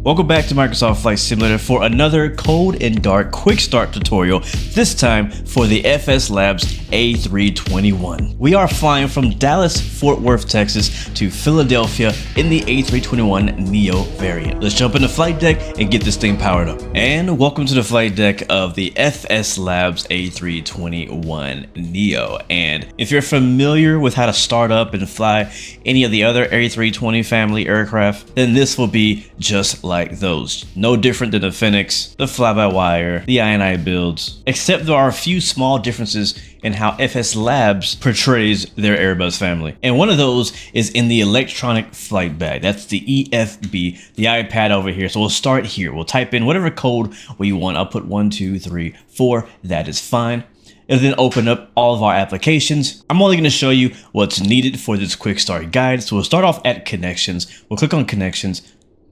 Welcome back to Microsoft Flight Simulator for another cold and dark quick start tutorial, this time for the FSLabs A321. We are flying from Dallas, Fort Worth, Texas to Philadelphia in the A321 Neo variant. Let's jump in the flight deck and get this thing powered up. And welcome to the flight deck of the FSLabs A321 Neo. And if you're familiar with how to start up and fly any of the other A320 family aircraft, then this will be just like those. No different than the Phoenix, the fly-by-wire, the INI builds, except there are a few small differences in how FSLabs portrays their Airbus family. And one of those is in the electronic flight bag. That's the EFB, the iPad over here. So we'll start here. We'll type in whatever code we want. I'll put 1, 2, 3, 4. That is fine. It'll then open up all of our applications. I'm only going to show you what's needed for this quick start guide. So we'll start off at connections. We'll click on connections.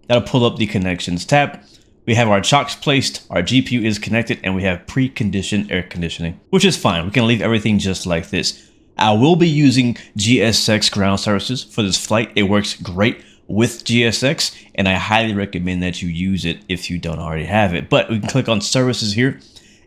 That'll pull up the connections tab. We have our chocks placed, our GPU is connected, and we have preconditioned air conditioning, which is fine. We can leave everything just like this. I will be using GSX ground services for this flight. It works great with GSX, and I highly recommend that you use it if you don't already have it. But we can click on services here,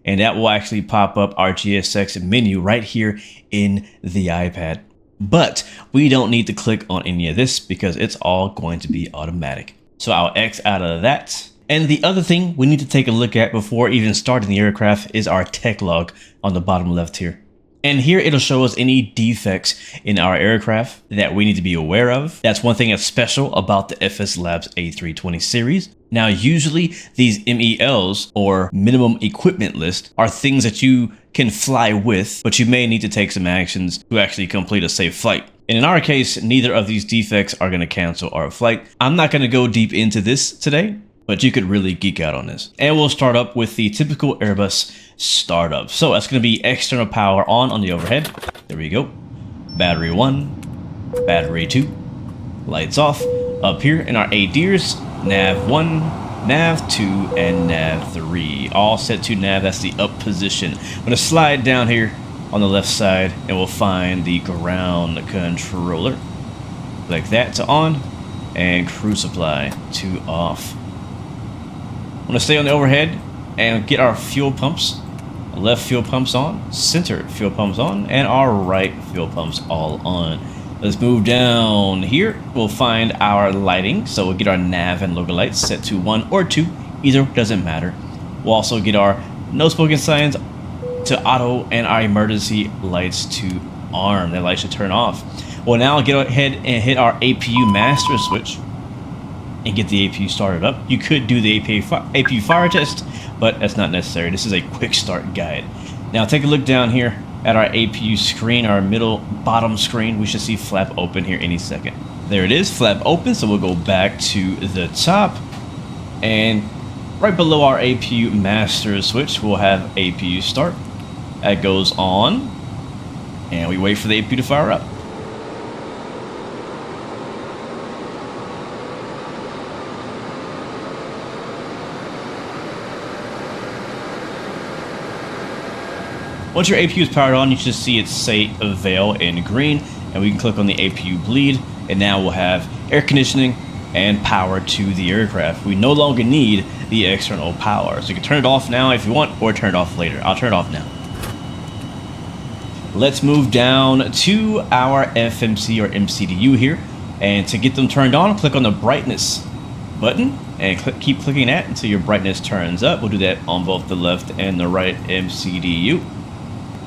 and that will actually pop up our GSX menu right here in the iPad. But we don't need to click on any of this because it's all going to be automatic. So I'll X out of that. And the other thing we need to take a look at before even starting the aircraft is our tech log on the bottom left here. And here it'll show us any defects in our aircraft that we need to be aware of. That's one thing that's special about the FSLabs A320 series. Now, usually these MELs, or minimum equipment list, are things that you can fly with, but you may need to take some actions to actually complete a safe flight. And in our case, neither of these defects are going to cancel our flight. I'm not going to go deep into this today, but you could really geek out on this. And we'll start up with the typical Airbus startup. So that's going to be external power on the overhead. There we go. Battery 1, battery 2, lights off. Up here in our ADIRs, nav 1, nav 2, and nav 3. All set to nav, that's the up position. I'm going to slide down here on the left side and we'll find the ground controller. Like that to on, and crew supply to off. I'm going to stay on the overhead and get our fuel pumps. Left fuel pumps on, center fuel pumps on, and our right fuel pumps all on. Let's move down here. We'll find our lighting. So we'll get our nav and logo lights set to 1 or 2. Either doesn't matter. We'll also get our no smoking signs to auto and our emergency lights to arm. That light should turn off. We'll now get ahead and hit our APU master switch and get the APU started up. You could do the APU fire test, but that's not necessary. This is a quick start guide. Now take a look down here at our APU screen, our middle bottom screen. We should see flap open here any second. There it is, flap open. So we'll go back to the top, and right below our APU master switch, we'll have APU start. That goes on, and we wait for the APU to fire up. Once your APU is powered on, you should see it say avail in green, and we can click on the APU bleed, and now we'll have air conditioning and power to the aircraft. We no longer need the external power. So you can turn it off now if you want, or turn it off later. I'll turn it off now. Let's move down to our FMC or MCDU here, and to get them turned on, click on the brightness button and keep clicking that until your brightness turns up. We'll do that on both the left and the right MCDU.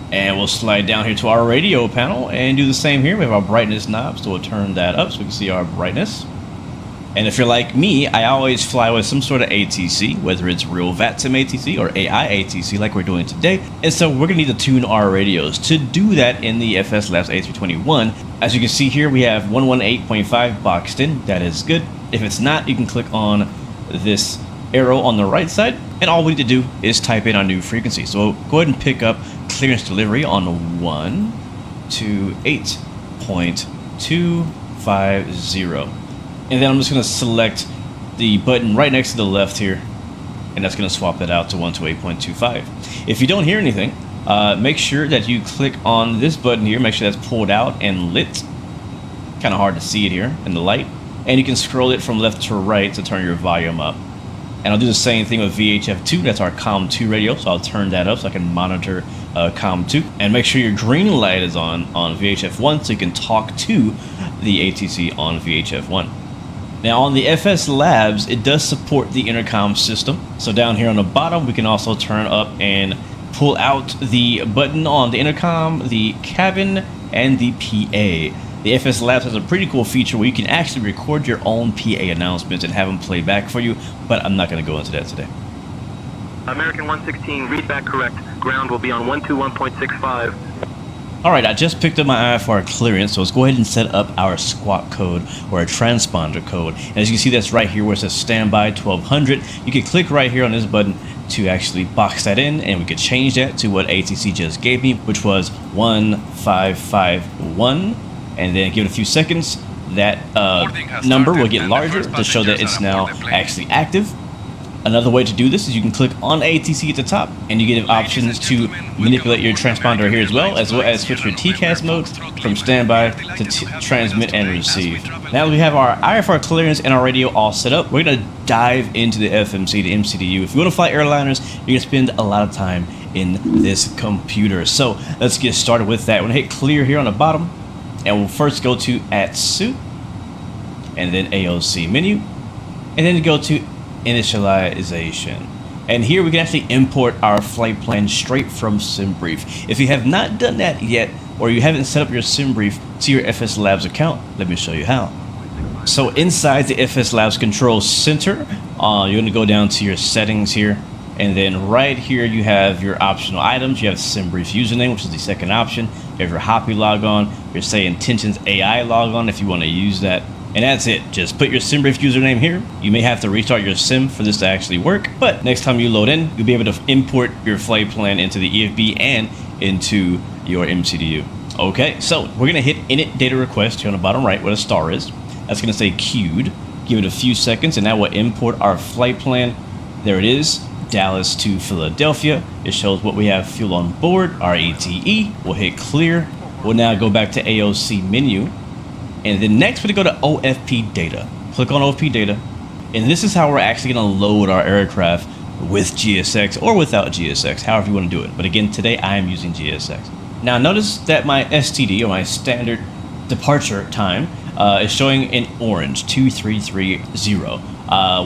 And we'll slide down here to our radio panel and do the same here. We have our brightness knob, so we'll turn that up so we can see our brightness. And if you're like me, I always fly with some sort of ATC, whether it's real VATSIM ATC or AI ATC like we're doing today. And so we're gonna need to tune our radios. To do that in the FSLabs A321, as you can see here, we have 118.5 boxed in. That is good. If it's not, you can click on this arrow on the right side, and all we need to do is type in our new frequency. So we'll go ahead and pick up clearance delivery on 128.250. And then I'm just going to select the button right next to the left here, and that's going to swap that out to 128.25. If you don't hear anything, make sure that you click on this button here. Make sure that's pulled out and lit. Kind of hard to see it here in the light. and you can scroll it from left to right to turn your volume up. And I'll do the same thing with VHF2, that's our COM2 radio, so I'll turn that up so I can monitor COM2. And make sure your green light is on VHF1 so you can talk to the ATC on VHF1. Now on the FSLabs, it does support the intercom system. So down here on the bottom, we can also turn up and pull out the button on the intercom, the cabin, and the PA. The FSLabs has a pretty cool feature where you can actually record your own PA announcements and have them play back for you, but I'm not going to go into that today. American 116, read back correct. Ground will be on 121.65. Alright, I just picked up my IFR clearance, so let's go ahead and set up our squawk code or a transponder code. And as you can see, that's right here where it says standby 1200. You can click right here on this button to actually box that in, and we could change that to what ATC just gave me, which was 1551. And then give it a few seconds, that number will get larger to show that it's now actually active. Another way to do this is you can click on ATC at the top, and you get options to manipulate your transponder here as well as switch your TCAS mode from standby to transmit and receive. Now that we have our IFR clearance and our radio all set up, we're going to dive into the FMC, the MCDU. If you want to fly airliners, you're going to spend a lot of time in this computer. So let's get started with that. We're going to hit clear here on the bottom. And we'll first go to ATSU, and then AOC menu, and then go to initialization. And here we can actually import our flight plan straight from SimBrief. If you have not done that yet, or you haven't set up your SimBrief to your FSLabs account, let me show you how. So inside the FSLabs control center, you're going to go down to your settings here. And then right here you have your optional items. You have SimBrief username, which is the second option. You have your Hoppy logon, your Say Intentions AI logon if you want to use that. And that's it. Just put your SimBrief username here. You may have to restart your sim for this to actually work, but next time you load in, you'll be able to import your flight plan into the EFB and into your MCDU. Okay, so we're gonna hit init data request here on the bottom right where the star is. That's gonna say queued. Give it a few seconds and that will import our flight plan. There it is. Dallas to Philadelphia. It shows what we have fuel on board, our ATE. We'll hit clear. We'll now go back to AOC menu. And then next we're gonna go to OFP data. Click on OFP data. And this is how we're actually gonna load our aircraft with GSX or without GSX, however you wanna do it. But again, today I am using GSX. Now notice that my STD, or my standard departure time, is showing in orange, 2330.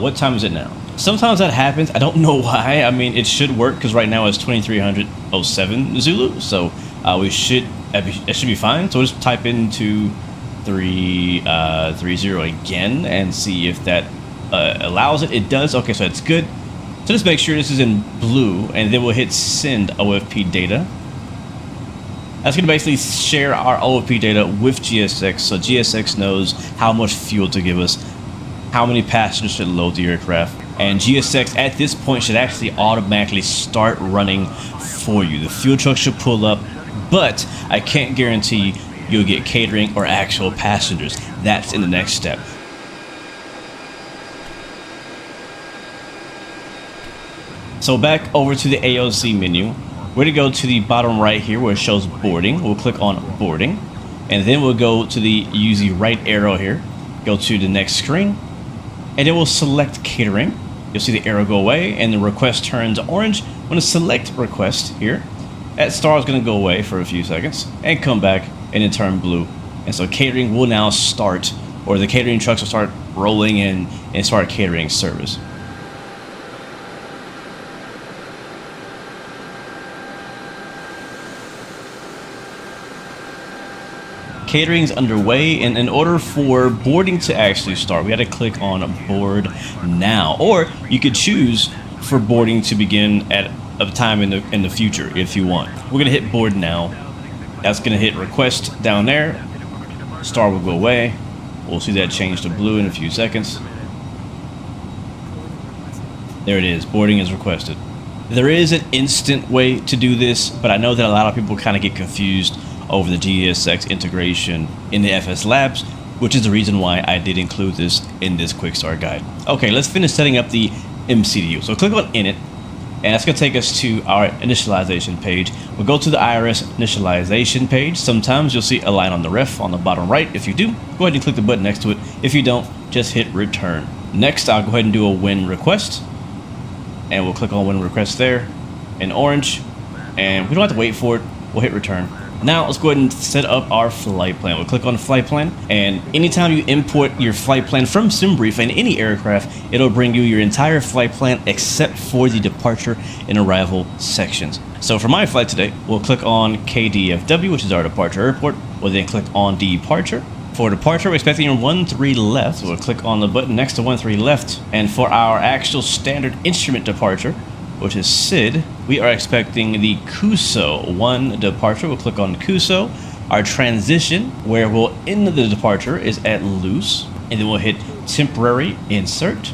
What time is it now? Sometimes that happens. I don't know why. I mean, it should work because right now it's 2307 Zulu, so it should be fine. So we'll just type into 330 again and see if that allows it. It does. Okay, so it's good. So just make sure this is in blue, and then we'll hit send OFP data. That's going to basically share our OFP data with GSX, so GSX knows how much fuel to give us, how many passengers should load the aircraft. And GSX at this point should actually automatically start running for you. The fuel truck should pull up, but I can't guarantee you'll get catering or actual passengers. That's in the next step. So back over to the AOC menu. We're going to go to the bottom right here where it shows boarding. We'll click on boarding, and then we'll go to the use the right arrow here. Go to the next screen, and then we'll select catering. You'll see the arrow go away and the request turns orange. When I select request here, that star is going to go away for a few seconds and come back and then turn blue. And so catering will now start, or the catering trucks will start rolling in and start catering service. Catering's underway, and in order for boarding to actually start, we had to click on board now, or you could choose for boarding to begin at a time in the future if you want. We're gonna hit board now. That's gonna hit request down there. Star will go away. We'll see that change to blue in a few seconds. There it is. Boarding is requested. There is an instant way to do this, but I know that a lot of people kind of get confused over the GSX integration in the FSLabs, which is the reason why I did include this in this quick start guide. Okay, let's finish setting up the MCDU. So click on init, And that's going to take us to our initialization page. We'll go to the IRS initialization page. Sometimes you'll see a line on the ref on the bottom right. If you do, go ahead and click the button next to it. If you don't, just hit return. Next, I'll go ahead and do a win request. And we'll click on win request there in orange. And we don't have to wait for it. We'll hit return. Now let's go ahead and set up our flight plan. We'll click on flight plan, and anytime you import your flight plan from SimBrief in any aircraft, it'll bring you your entire flight plan except for the departure and arrival sections. So for my flight today, we'll click on KDFW, which is our departure airport. We'll then click on departure. For departure, we're expecting your 13 left. We'll click on the button next to 13 left. And for our actual standard instrument departure, which is SID, we are expecting the CUSO 1 departure. We'll click on CUSO. Our transition, where we'll end the departure, is at loose. And then we'll hit temporary insert.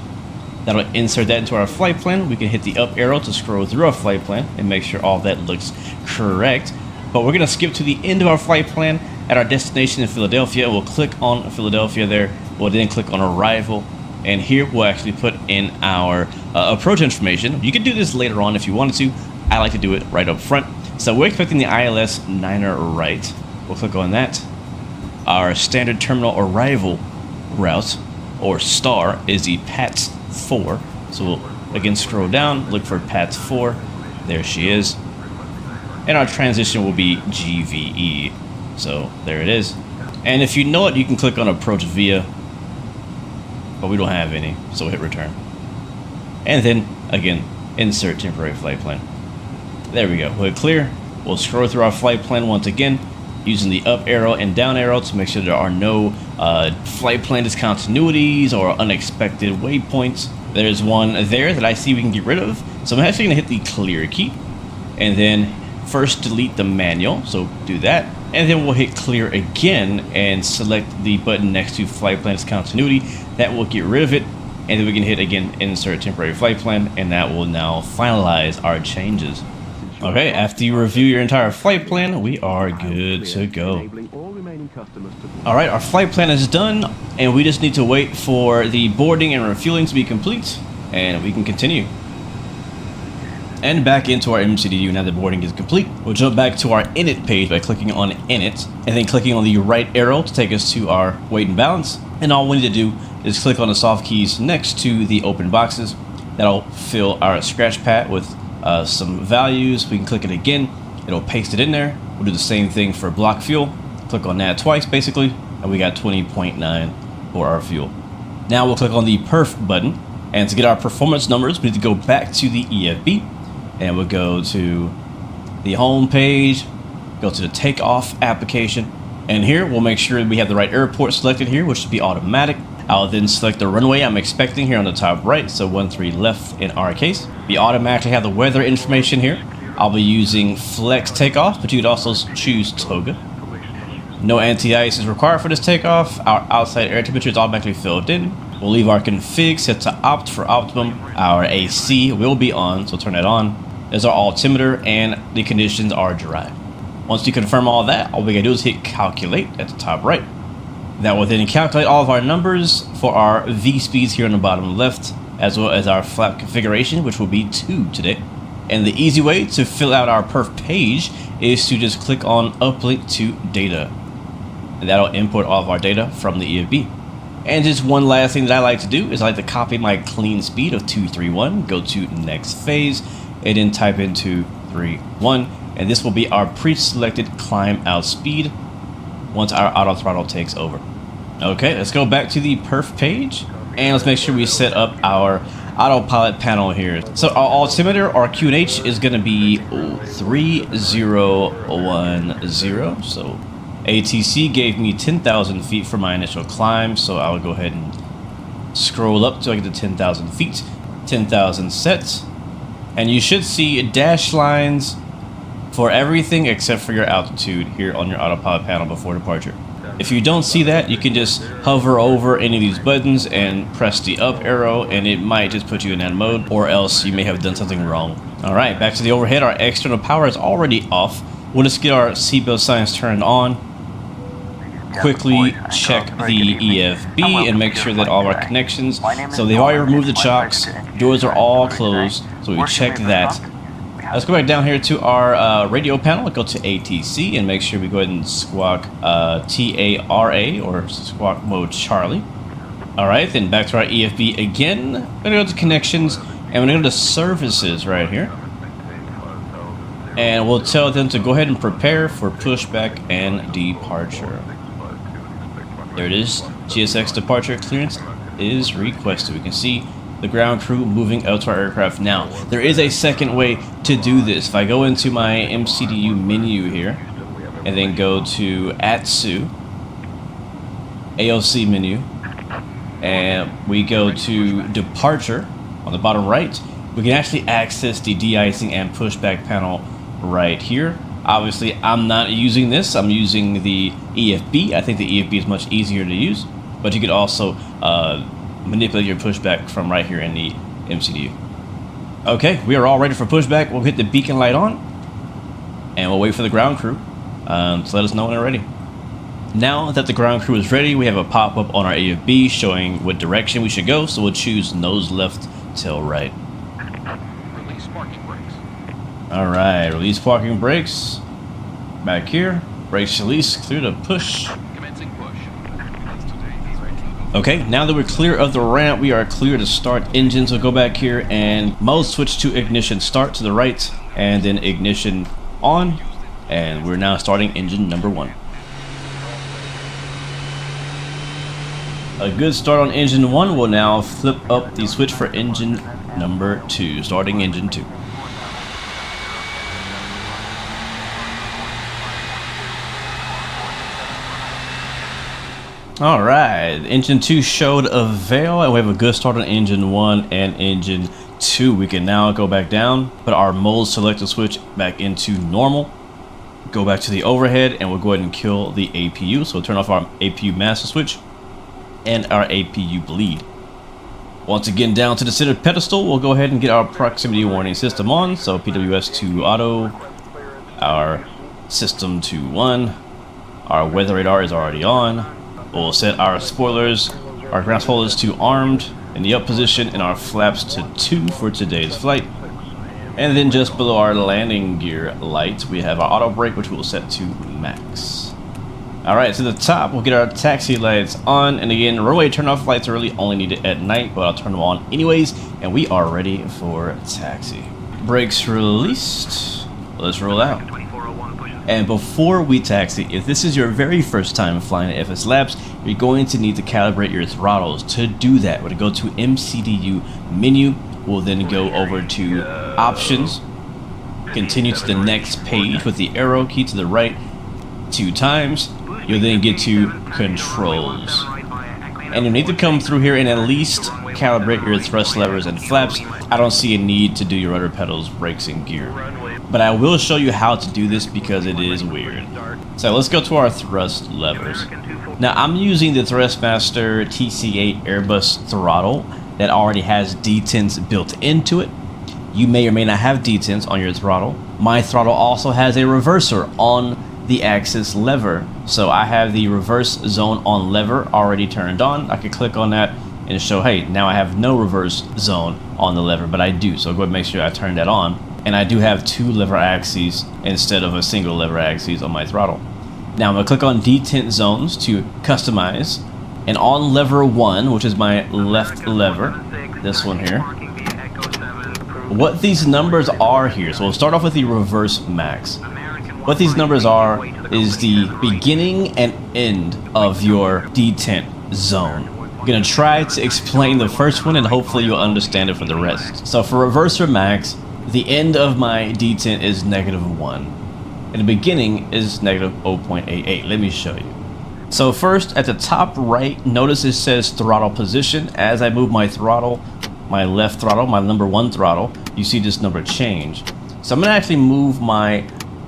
That'll insert that into our flight plan. We can hit the up arrow to scroll through our flight plan and make sure all that looks correct. But we're gonna skip to the end of our flight plan at our destination in Philadelphia. We'll click on Philadelphia there. We'll then click on arrival. And here we'll actually put in our approach information. You can do this later on if you wanted to. I like to do it right up front. So we're expecting the ILS 9er right. We'll click on that. Our standard terminal arrival route, or STAR, is the PATS 4. So we'll again scroll down, look for PATS 4. There she is. And our transition will be GVE. So there it is. And if you know it, you can click on approach via, but we don't have any, so we'll hit return. And then, again, insert temporary flight plan. There we go. We'll hit clear. We'll scroll through our flight plan once again, using the up arrow and down arrow to make sure there are no flight plan discontinuities or unexpected waypoints. There's one there that I see we can get rid of. So I'm actually going to hit the clear key, and then first delete the manual, so do that. And then we'll hit clear again and select the button next to flight plan discontinuity. That will get rid of it. And then we can hit again insert temporary flight plan, and that will now finalize our changes. Okay, after you review your entire flight plan, we are good to go. Alright, our flight plan is done, and we just need to wait for the boarding and refueling to be complete, and we can continue. And back into our MCDU now that boarding is complete. We'll jump back to our init page by clicking on init, and then clicking on the right arrow to take us to our weight and balance. And all we need to do is click on the soft keys next to the open boxes. That'll fill our scratch pad with some values. We can click it again. It'll paste it in there. We'll do the same thing for block fuel. Click on that twice basically, and we got 20.9 for our fuel. Now we'll click on the perf button, and to get our performance numbers, we need to go back to the EFB, and we'll go to the home page, go to the takeoff application, and here we'll make sure we have the right airport selected here, which should be automatic. I'll then select the runway I'm expecting here on the top right, so 13 left in our case. We automatically have the weather information here. I'll be using flex takeoff, but you could also choose toga. No anti-ice is required for this takeoff. Our outside air temperature is automatically filled in. We'll leave our config set to opt for optimum. Our AC will be on, so turn that on. There's our altimeter, and the conditions are dry. Once you confirm all that, all we gotta do is hit calculate at the top right. That will then calculate all of our numbers for our V speeds here on the bottom left, as well as our flap configuration, which will be 2 today. And the easy way to fill out our perf page is to just click on uplink to data. And that'll import all of our data from the EFB. And just one last thing that I like to do is I like to copy my clean speed of 231, go to next phase, and then type in 231. And this will be our pre-selected climb out speed once our auto throttle takes over. Okay, let's go back to the perf page, and let's make sure we set up our autopilot panel here. So our altimeter, our QNH, is going to be 3010. So ATC gave me 10,000 feet for my initial climb, so I'll go ahead and scroll up till I get to 10,000 feet. 10,000 sets, and you should see dash lines for everything except for your altitude here on your autopilot panel before departure. If you don't see that, you can just hover over any of these buttons and press the up arrow, and it might just put you in that mode, or else you may have done something wrong. Alright, back to the overhead. Our external power is already off. We'll just get our seatbelt signs turned on. quickly check the EFB and make sure that all of our connections, so they've already removed the chocks, doors are all closed, so we check that. Let's go back down here to our radio panel, go to ATC and make sure we go ahead and squawk TARA or squawk mode Charlie. Alright, then back to our EFB again. We're gonna go to connections and we're gonna go to services right here. And we'll tell them to go ahead and prepare for pushback and departure. There it is. GSX departure clearance is requested. We can see the ground crew moving out to our aircraft now. There is a second way to do this. If I go into my MCDU menu here and then go to ATSU, AOC menu, and we go to departure on the bottom right, we can actually access the de-icing and pushback panel right here. Obviously, I'm not using this. I'm using the EFB. I think the EFB is much easier to use, but you could also manipulate your pushback from right here in the MCDU. Okay, we are all ready for pushback. We'll hit the beacon light on, and we'll wait for the ground crew to let us know when they're ready. Now that the ground crew is ready, we have a pop-up on our EFB showing what direction we should go, so we'll choose nose left, tail right. Release parking brakes. Alright, release parking brakes. Back here, brakes release, clear to push. Commencing push. Okay, now that we're clear of the ramp, we are clear to start engines. We'll go back here and mode switch to ignition start to the right, and then ignition on, and we're now starting engine number 1. A good start on engine 1 will now flip up the switch for engine number 2, starting engine 2. Alright, engine 2 showed a veil, and we have a good start on engine 1 and engine 2. We can now go back down, put our mode selector switch back into normal, go back to the overhead, and we'll go ahead and kill the APU. So we'll turn off our APU master switch and our APU bleed. Once again, down to the center pedestal, we'll go ahead and get our proximity warning system on. So PWS to auto, our system to 1, our weather radar is already on. We'll set our spoilers, our ground spoilers to armed in the up position, and our flaps to 2 for today's flight. And then just below our landing gear lights, we have our auto brake, which we'll set to max. Alright, to the top, we'll get our taxi lights on. And again, runway turn-off lights are really only needed at night, but I'll turn them on anyways, and we are ready for taxi. Brakes released. Let's roll out. And before we taxi, if this is your very first time flying at FSLabs, you're going to need to calibrate your throttles. To do that, we're going to go to MCDU menu. We'll then go over to options, continue to the next page with the arrow key to the right 2 times. You'll then get to controls. And you need to come through here and at least calibrate your thrust levers and flaps. I don't see a need to do your rudder pedals, brakes, and gear, but I will show you how to do this because it is weird. So let's go to our thrust levers. Now I'm using the Thrustmaster TC8 Airbus throttle that already has detents built into it. You may or may not have detents on your throttle. My throttle also has a reverser on the axis lever, so I have the reverse zone on lever already turned on. I could click on that and show, hey, now I have no reverse zone on the lever, but I do. So go ahead and make sure I turn that on. And I do have 2 lever axes instead of a single lever axis on my throttle. Now I'm gonna click on detent zones to customize, and on lever 1, which is my left lever, this one here, what these numbers are here. So we'll start off with the reverse max. What these numbers are is the beginning and end of your detent zone. I'm gonna try to explain the first one and hopefully you'll understand it for the rest. So for reverser max, the end of my detent is -1 and the beginning is -0.88. Let me show you. So first at the top right, notice it says throttle position. As I move my throttle, my left throttle, my number 1 throttle, you see this number change. So I'm gonna actually move my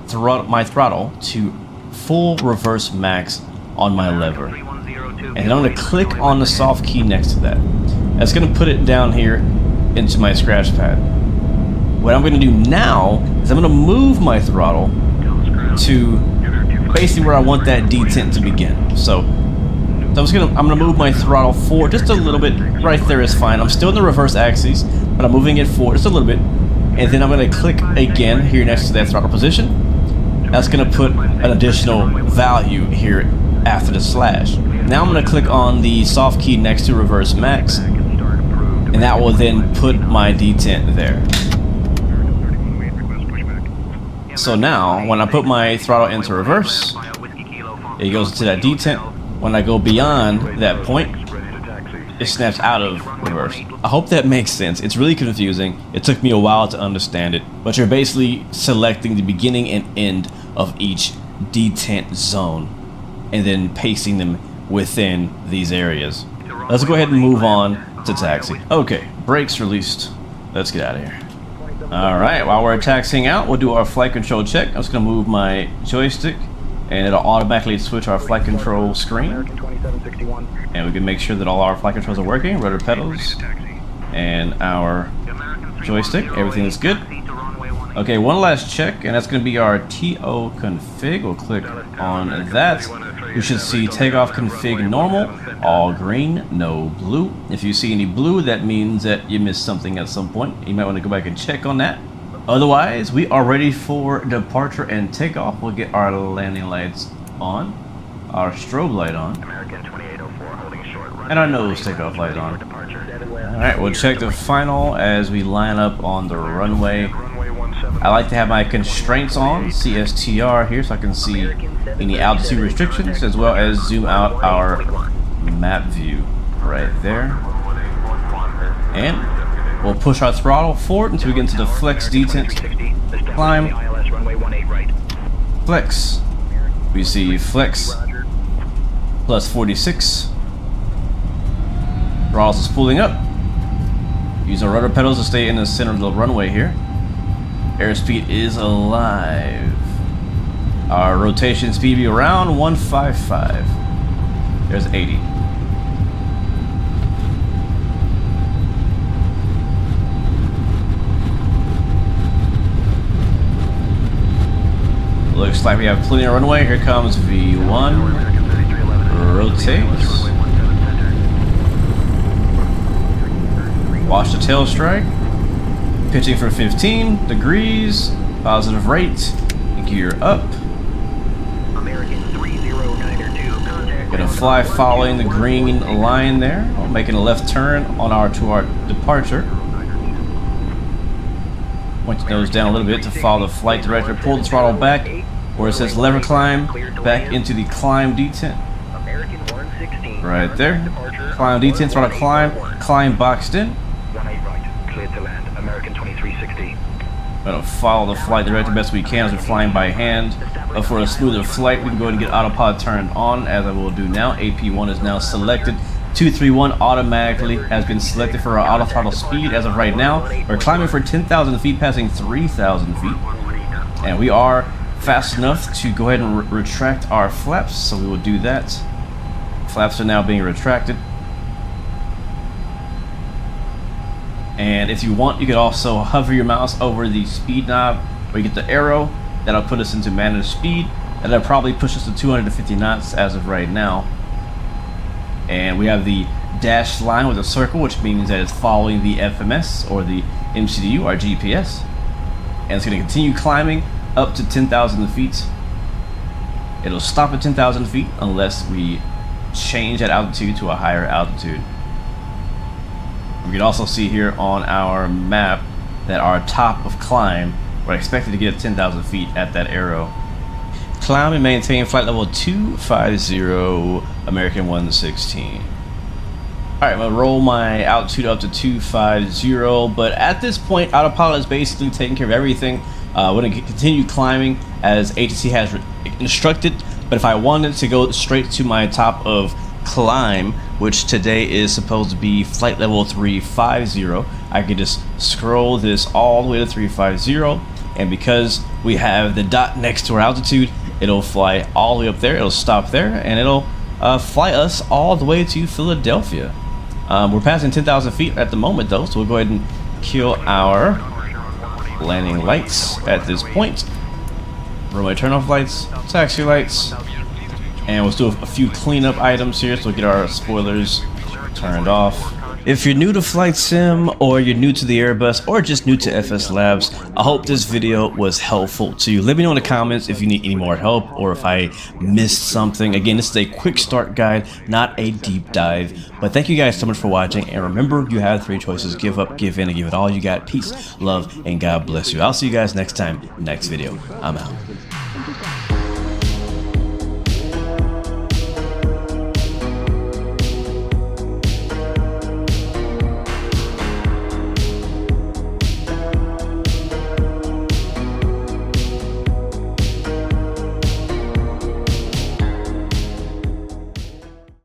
throttle to full reverse max on my lever, and then I'm going to click on the soft key next to that. That's going to put it down here into my scratch pad. What I'm going to do now is I'm going to move my throttle to basically where I want that detent to begin. So I'm gonna move my throttle forward just a little bit. Right there is fine. I'm still in the reverse axis, but I'm moving it forward just a little bit. And then I'm gonna click again here next to that throttle position. That's gonna put an additional value here after the slash. Now I'm gonna click on the soft key next to reverse max, and that will then put my detent there. So now when I put my throttle into reverse, it goes to that detent. When I go beyond that point, it snaps out of reverse. I hope that makes sense. It's really confusing. It took me a while to understand it, but you're basically selecting the beginning and end of each detent zone and then pasting them within these areas. Let's go ahead and move on to taxi. Okay, brakes released. Let's get out of here. All right, while we're taxiing out, we'll do our flight control check. I'm just gonna move my joystick and it'll automatically switch our flight control screen. And we can make sure that all our flight controls are working, rudder pedals, and our joystick, everything is good. Okay, one last check, and that's gonna be our TO config. We'll click on that. You should see takeoff config normal, all green, no blue. If you see any blue, that means that you missed something at some point. You might want to go back and check on that. Otherwise, we are ready for departure and takeoff. We'll get our landing lights on, our strobe light on, and our nose takeoff light on. Alright, we'll check the final as we line up on the runway. I like to have my constraints on, CSTR here, so I can see any altitude restrictions, as well as zoom out our map view right there. And we'll push our throttle forward until we get into the flex detent climb. Flex. We see flex plus 46. Throttles is pulling up. Use our rudder pedals to stay in the center of the runway here. Airspeed is alive. Our rotation speed be around 155. There's 80. Looks like we have plenty of runway. Here comes V1. Rotates. Watch the tail strike. Pitching for 15 degrees. Positive rate. Gear up. Gonna fly following the green line there. Making a left turn on our departure. Point your nose down a little bit to follow the flight director. Pull the throttle back where it says lever climb, back into the climb detent. Right there. Climb detent, throttle climb boxed in. Gonna follow the flight director best we can as we're flying by hand. But for a smoother flight, we can go ahead and get autopilot turned on, as I will do now. AP1 is now selected. 231 automatically has been selected for our auto throttle speed as of right now. We're climbing for 10,000 feet, passing 3,000 feet. And we are fast enough to go ahead and retract our flaps, so we will do that. Flaps are now being retracted. And if you want, you could also hover your mouse over the speed knob where you get the arrow. That'll put us into managed speed. And that'll probably push us to 250 knots as of right now. And we have the dashed line with a circle, which means that it's following the FMS or the MCDU, our GPS. And it's going to continue climbing up to 10,000 feet. It'll stop at 10,000 feet unless we change that altitude to a higher altitude. We can also see here on our map that our top of climb, we're expected to get 10,000 feet at that arrow. Climb and maintain flight level 250, American 116. Alright, I'm going to roll my altitude up to 250, but at this point, Autopilot is basically taking care of everything. We're going to continue climbing as ATC has instructed, but if I wanted to go straight to my top of climb, which today is supposed to be flight level 350, I could just scroll this all the way to 350, and because we have the dot next to our altitude, it'll fly all the way up there, it'll stop there, and it'll fly us all the way to Philadelphia. We're passing 10,000 feet at the moment though, so we'll go ahead and kill our landing lights at this point. runway turn-off lights, taxi lights, and we'll do a few cleanup items here, so we'll get our spoilers turned off. If you're new to Flight Sim, or you're new to the Airbus, or just new to FSLabs, I hope this video was helpful to you. Let me know in the comments if you need any more help, or if I missed something. Again, this is a quick start guide, not a deep dive. But thank you guys so much for watching, and remember, you have 3 choices: give up, give in, and give it all you got. Peace, love, and God bless you. I'll see you guys next time, next video. I'm out.